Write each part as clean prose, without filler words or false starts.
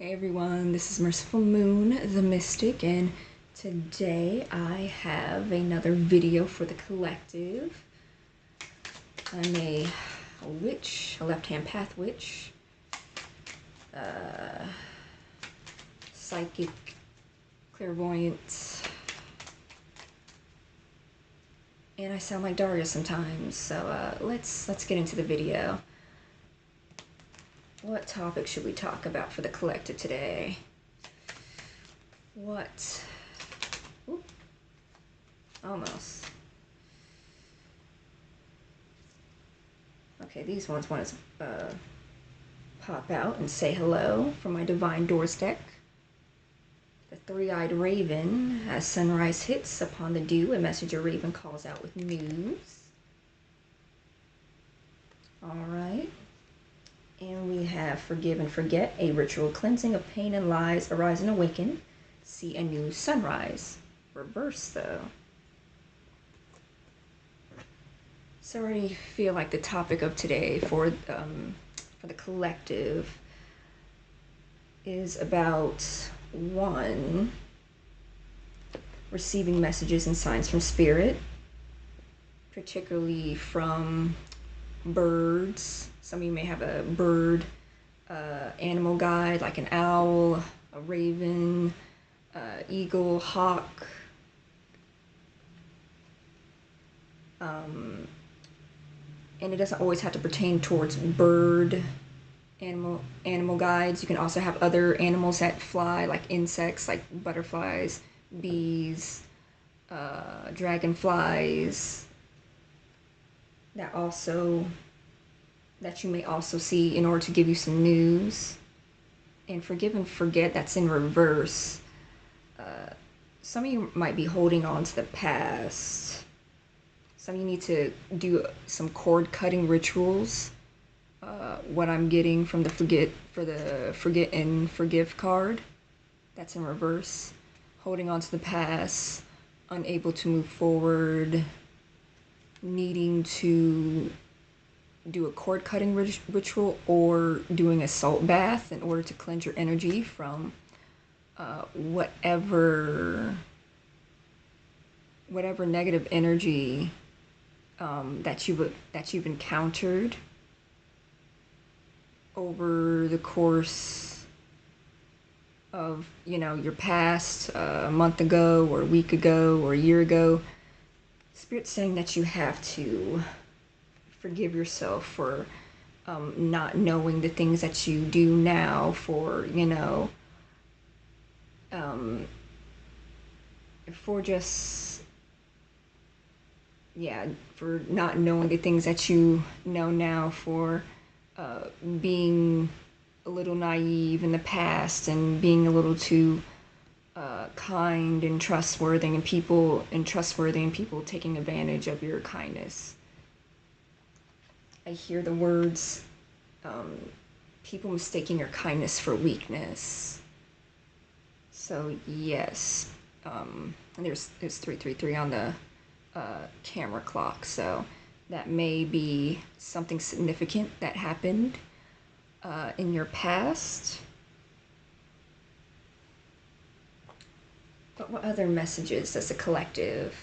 Hey everyone, this is Merciful Moon, the Mystic, and today I have another video for the collective. I'm a witch, a left-hand path witch, psychic, clairvoyant, and I sound like Daria sometimes, so let's get into the video. What topic should we talk about for the collective today? What? Ooh, almost. Okay, these ones want to pop out and say hello from my Divine Doors deck. The Three-Eyed Raven. As sunrise hits upon the dew, a messenger raven calls out with news. Alright. And we have Forgive and Forget, a ritual cleansing of pain and lies. Arise and awaken. See a new sunrise. Reverse, though. So I already feel like the topic of today for the collective is about one, receiving messages and signs from spirit, particularly from birds. Some of you may have a bird animal guide, like an owl, a raven, eagle, hawk. And it doesn't always have to pertain towards bird animal guides. You can also have other animals that fly, like insects, like butterflies, bees, dragonflies, that you may also see in order to give you some news. And Forgive and Forget, that's in reverse. Some of you might be holding on to the past. Some of you need to do some cord cutting rituals. What I'm getting from the Forget and Forgive card, that's in reverse. Holding on to the past, unable to move forward, needing to do a cord cutting ritual or doing a salt bath in order to cleanse your energy from whatever negative energy that you've encountered over the course of, your past, a month ago or a week ago or a year ago. Spirit's saying that you have to forgive yourself for not knowing the things that you do now, for for not knowing the things that you know now, for being a little naive in the past and being a little too kind and trustworthy, and people taking advantage of your kindness. I hear the words, people mistaking your kindness for weakness. So yes, and there's 333 on the camera clock, so that may be something significant that happened in your past. But what other messages does the collective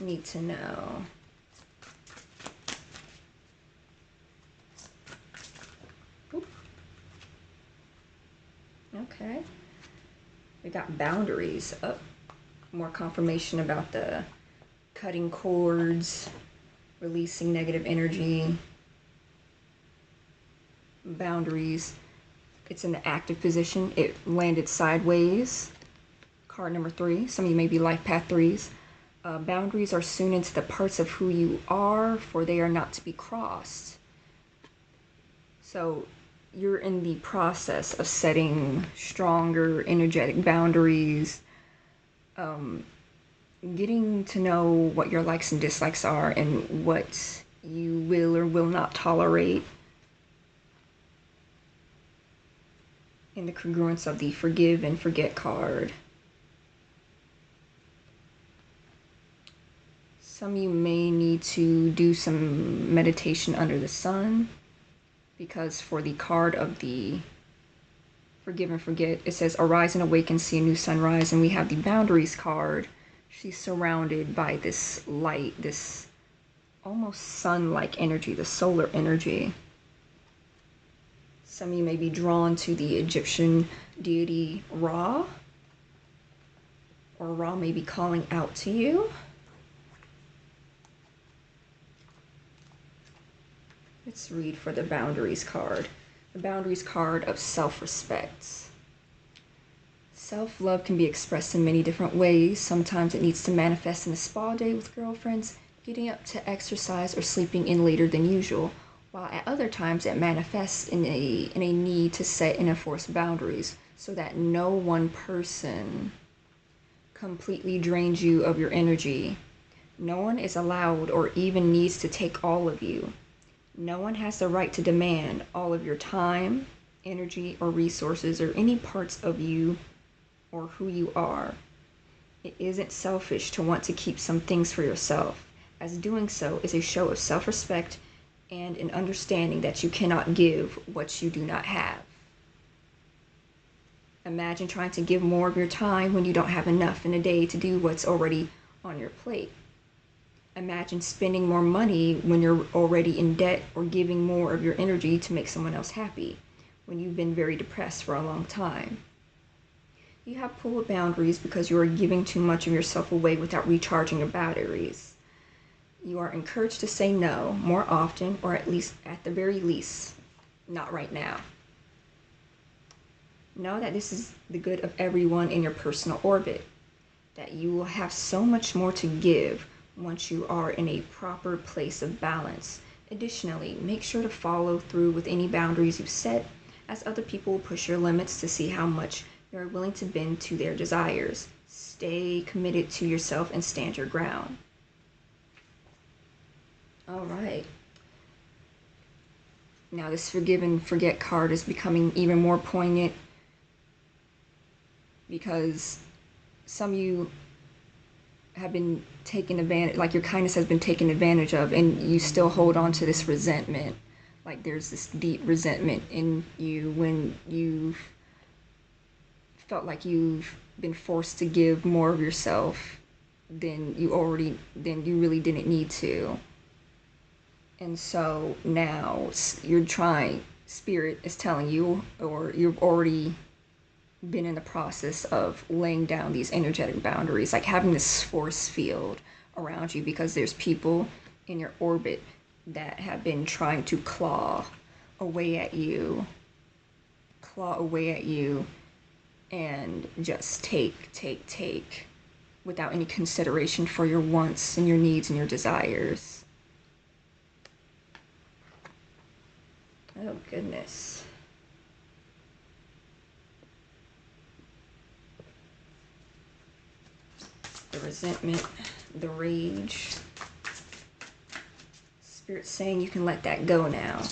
need to know? Oop. Okay. We got boundaries up. More confirmation about the cutting cords, releasing negative energy, boundaries. It's in the active position. It landed sideways. Card number 3. Some of you may be life path 3s. Boundaries are soon into the parts of who you are, for they are not to be crossed. So you're in the process of setting stronger energetic boundaries, getting to know what your likes and dislikes are and what you will or will not tolerate, in the congruence of the Forgive and Forget card. Some of you may need to do some meditation under the sun, because for the card of the Forgive and forget. It says arise and awaken, see a new sunrise. And we have the boundaries card. She's surrounded by this light, this almost sun-like energy, the solar energy. Some of you may be drawn to the Egyptian deity Ra, or Ra may be calling out to you. Let's read for the boundaries card. The boundaries card of self-respect. Self-love can be expressed in many different ways. Sometimes it needs to manifest in a spa day with girlfriends, getting up to exercise, or sleeping in later than usual, while at other times it manifests in a need to set and enforce boundaries so that no one person completely drains you of your energy. No one is allowed or even needs to take all of you. No one has the right to demand all of your time, energy, or resources, or any parts of you or who you are. It isn't selfish to want to keep some things for yourself, as doing so is a show of self-respect and an understanding that you cannot give what you do not have. Imagine trying to give more of your time when you don't have enough in a day to do what's already on your plate. Imagine spending more money when you're already in debt, or giving more of your energy to make someone else happy when you've been very depressed for a long time. You have poor boundaries because you are giving too much of yourself away without recharging your batteries. You are encouraged to say no more often, or at the very least, not right now. Know that this is the good of everyone in your personal orbit, that you will have so much more to give once you are in a proper place of balance. Additionally, make sure to follow through with any boundaries you set, as other people will push your limits to see how much you're willing to bend to their desires. Stay committed to yourself and stand your ground. All right. Now this forgive and forget card is becoming even more poignant because some of you have been taken advantage, like your kindness has been taken advantage of, and you still hold on to this resentment. Like there's this deep resentment in you when you've felt like you've been forced to give more of yourself than you really didn't need to. And so now you're trying, spirit is telling you, or you've already been in the process of laying down these energetic boundaries, like having this force field around you, because there's people in your orbit that have been trying to claw away at you and just take without any consideration for your wants and your needs and your desires. Oh goodness. The resentment, the rage. Spirit's saying you can let that go now.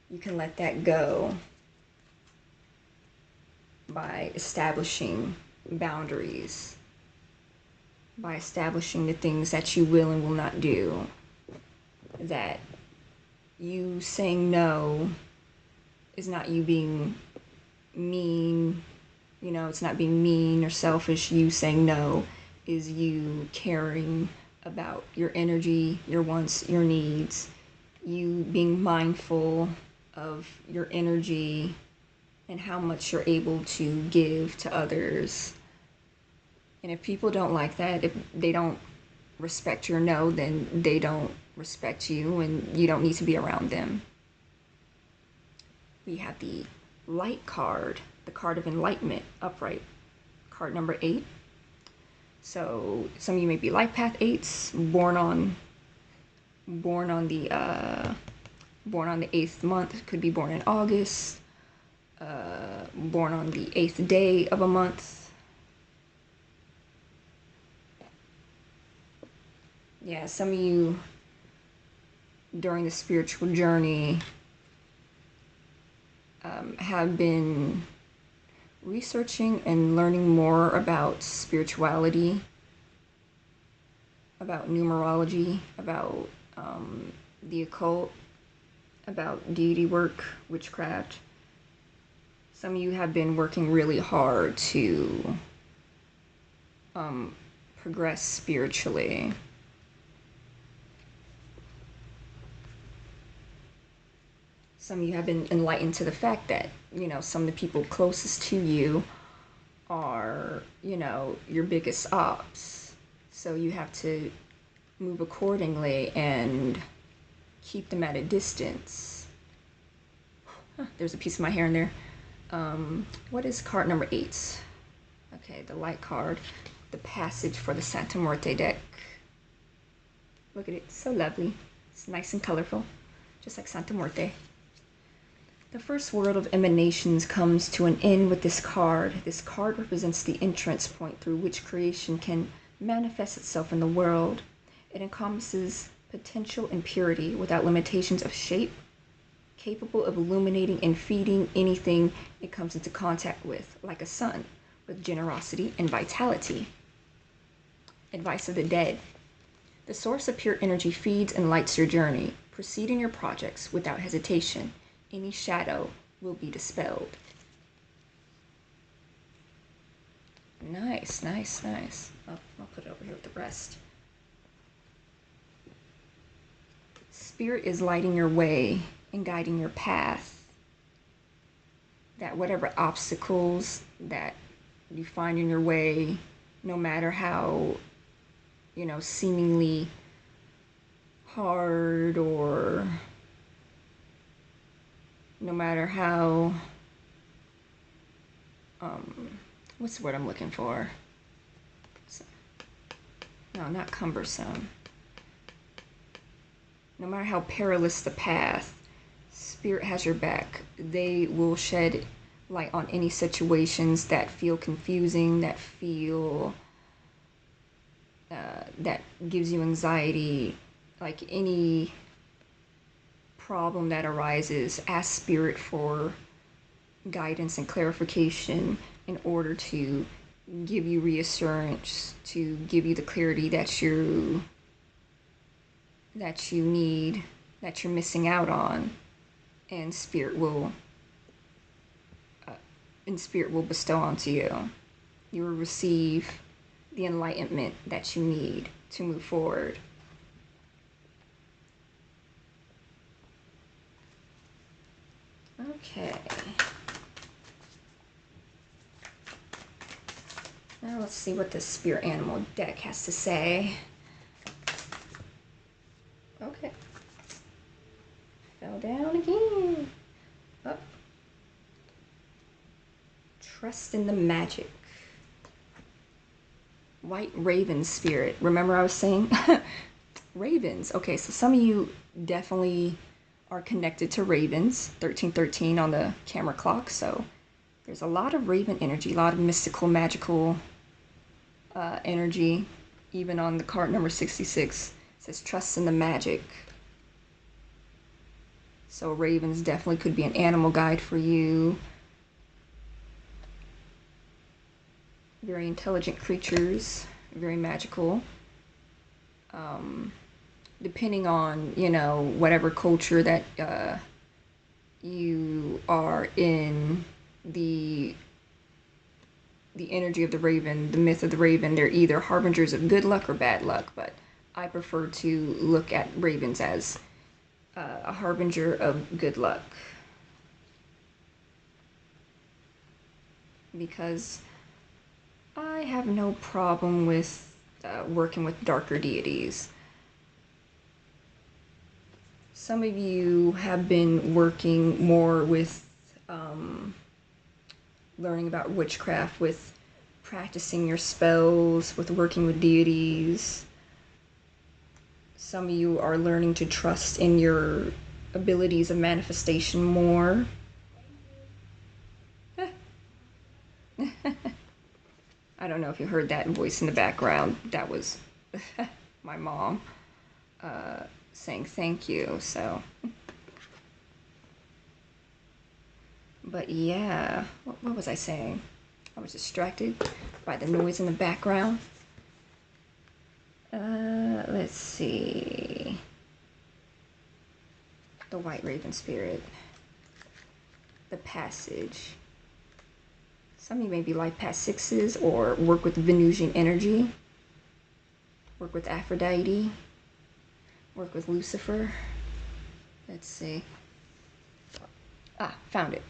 You can let that go by establishing boundaries, by establishing the things that you will and will not do. That you saying no is not you being mean, it's not being mean or selfish. You saying no is you caring about your energy, your wants, your needs, you being mindful of your energy and how much you're able to give to others. And if people don't like that, if they don't respect your no, then they don't respect you and you don't need to be around them. We have the light card, the card of enlightenment, upright, card number 8. So some of you may be life path 8s, born on the 8th month, could be born in August, born on the 8th day of a month. Yeah, some of you during the spiritual journey have been researching and learning more about spirituality, about numerology, about the occult, about deity work, witchcraft. Some of you have been working really hard to progress spiritually. Some of you have been enlightened to the fact that, some of the people closest to you are, your biggest ops. So you have to move accordingly and keep them at a distance. There's a piece of my hair in there. What is card number 8? Okay, the light card. The passage for the Santa Muerte deck. Look at it, so lovely. It's nice and colorful, just like Santa Muerte. The first world of emanations comes to an end with this card. This card represents the entrance point through which creation can manifest itself in the world. It encompasses potential and purity without limitations of shape, capable of illuminating and feeding anything it comes into contact with, like a sun, with generosity and vitality. Advice of the dead. The source of pure energy feeds and lights your journey. Proceed in your projects without hesitation. Any shadow will be dispelled. Nice, nice, nice. I'll put it over here with the rest. Spirit is lighting your way and guiding your path. That whatever obstacles that you find in your way, no matter how, seemingly hard, or no matter how, what's the word I'm looking for? No, not cumbersome. No matter how perilous the path, Spirit has your back. They will shed light on any situations that feel confusing, that feel, that gives you anxiety, like any problem that arises. Ask Spirit for guidance and clarification in order to give you reassurance, to give you the clarity that you need, that you're missing out on, and Spirit will bestow onto you. You will receive the enlightenment that you need to move forward. Okay. Now let's see what the Spirit Animal deck has to say. Okay. Fell down again. Up. Trust in the magic. White Raven Spirit. Remember I was saying ravens. Okay, so some of you definitely are connected to ravens. 1313 on the camera clock. So there's a lot of raven energy, a lot of mystical, magical energy. Even on the card number 66, it says trust in the magic. So ravens definitely could be an animal guide for you. Very intelligent creatures, very magical. Depending on, whatever culture that you are in, the energy of the raven, the myth of the raven, they're either harbingers of good luck or bad luck, but I prefer to look at ravens as a harbinger of good luck, because I have no problem with working with darker deities. Some of you have been working more with learning about witchcraft, with practicing your spells, with working with deities. Some of you are learning to trust in your abilities of manifestation more. I don't know if you heard that voice in the background. That was my mom saying thank you. So, but yeah, what was I saying? I was distracted by the noise in the background. Let's see. The White Raven Spirit. The passage. Some of you may be life past sixes or work with Venusian energy, work with Aphrodite, work with Lucifer. Let's see. Found it.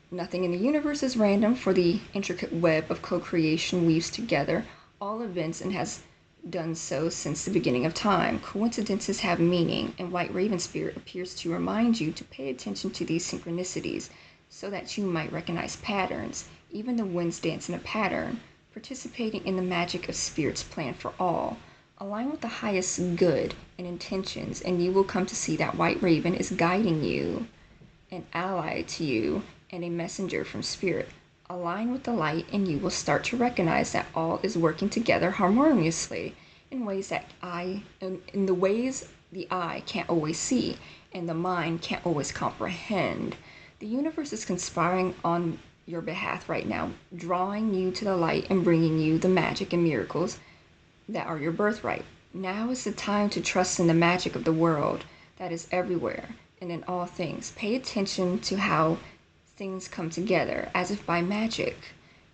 Nothing in the universe is random, for the intricate web of co-creation weaves together all events and has done so since the beginning of time. Coincidences have meaning, and White Raven Spirit appears to remind you to pay attention to these synchronicities so that you might recognize patterns. Even the winds dance in a pattern, participating in the magic of Spirit's plan for all. Align with the highest good and intentions, and you will come to see that White Raven is guiding you, an ally to you, and a messenger from Spirit. Align with the light, and you will start to recognize that all is working together harmoniously in ways that in the ways the eye can't always see and the mind can't always comprehend. The universe is conspiring on your behalf right now, drawing you to the light and bringing you the magic and miracles that are your birthright. Now is the time to trust in the magic of the world that is everywhere and in all things. Pay attention to how things come together as if by magic,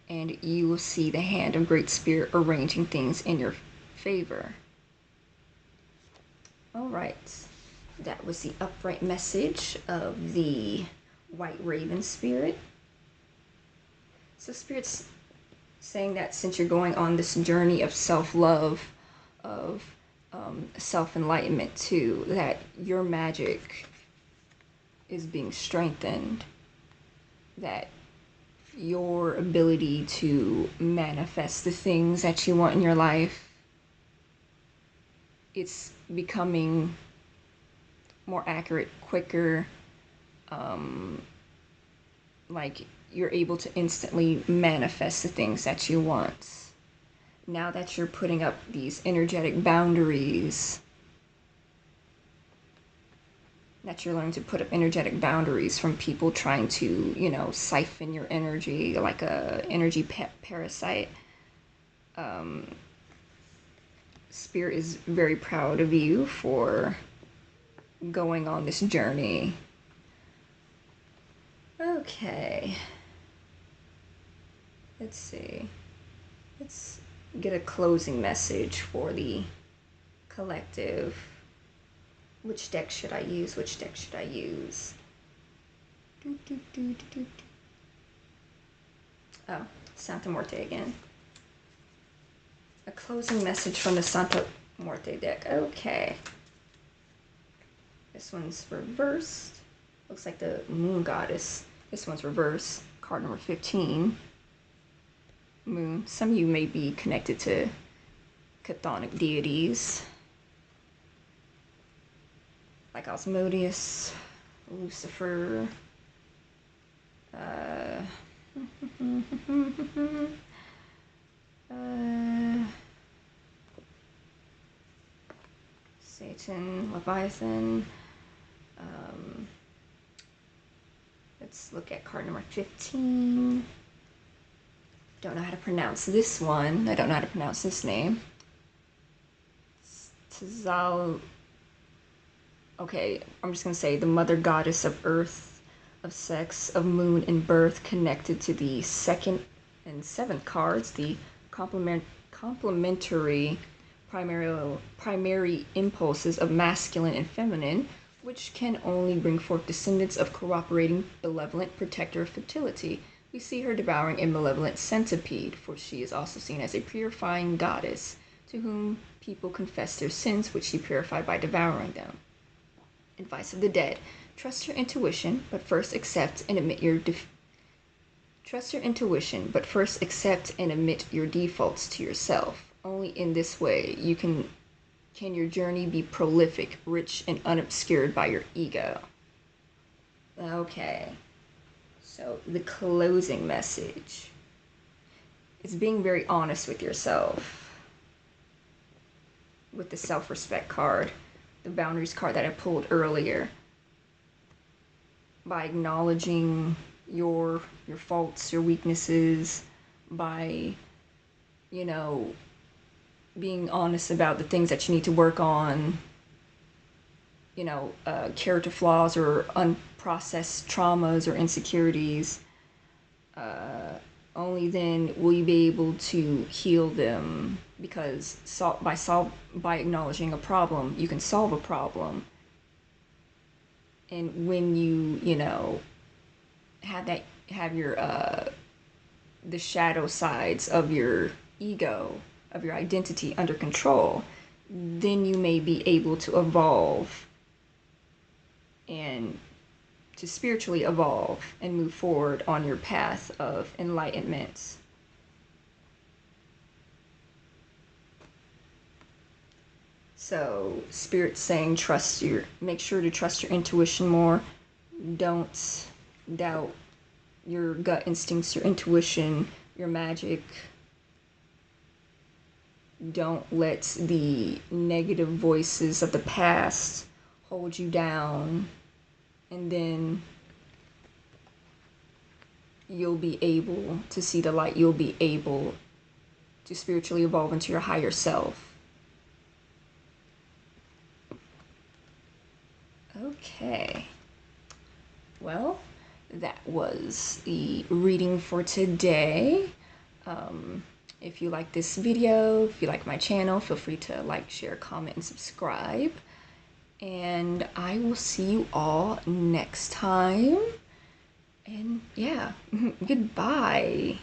and you will see the hand of Great Spirit arranging things in your favor. All right, that was the upright message of the White Raven Spirit. So Spirit's saying that since you're going on this journey of self-love, of self-enlightenment too, that your magic is being strengthened, that your ability to manifest the things that you want in your life, it's becoming more accurate, quicker, like you're able to instantly manifest the things that you want. Now that you're putting up these energetic boundaries, that you're learning to put up energetic boundaries from people trying to, siphon your energy like a energy parasite. Spirit is very proud of you for going on this journey. Okay. Let's see. Let's get a closing message for the collective. Which deck should I use? Which deck should I use? Oh, Santa Muerte again. A closing message from the Santa Muerte deck. Okay. This one's reversed. Looks like the Moon Goddess. This one's reversed. Card number 15. Moon. Some of you may be connected to chthonic deities like Asmodeus, Lucifer, Satan, Leviathan. Let's look at card number 15. Don't know how to pronounce this one. I don't know how to pronounce this name. Tzal. Okay, I'm just going to say the mother goddess of earth, of sex, of moon and birth, connected to the 2nd and 7th cards, the complementary primary impulses of masculine and feminine, which can only bring forth descendants of cooperating, benevolent protector of fertility. We see her devouring a malevolent centipede, for she is also seen as a purifying goddess, to whom people confess their sins, which she purified by devouring them. Advice of the dead. Trust your intuition, but first accept and admit your defaults to yourself. Only in this way can your journey be prolific, rich, and unobscured by your ego. Okay. So the closing message is being very honest with yourself. With the self-respect card, the boundaries card that I pulled earlier, by acknowledging your faults, your weaknesses, by being honest about the things that you need to work on, character flaws or unprocessed traumas or insecurities, only then will you be able to heal them, because by acknowledging a problem, you can solve a problem. And when you know, have your the shadow sides of your ego, of your identity under control, then you may be able to evolve and to spiritually evolve and move forward on your path of enlightenment. So Spirit's saying make sure to trust your intuition more. Don't doubt your gut instincts, your intuition, your magic. Don't let the negative voices of the past hold you down, and then you'll be able to see the light. You'll be able to spiritually evolve into your higher self. Okay. Well, that was the reading for today. If you like this video, if you like my channel, feel free to like, share, comment, and subscribe. And I will see you all next time. And yeah, goodbye.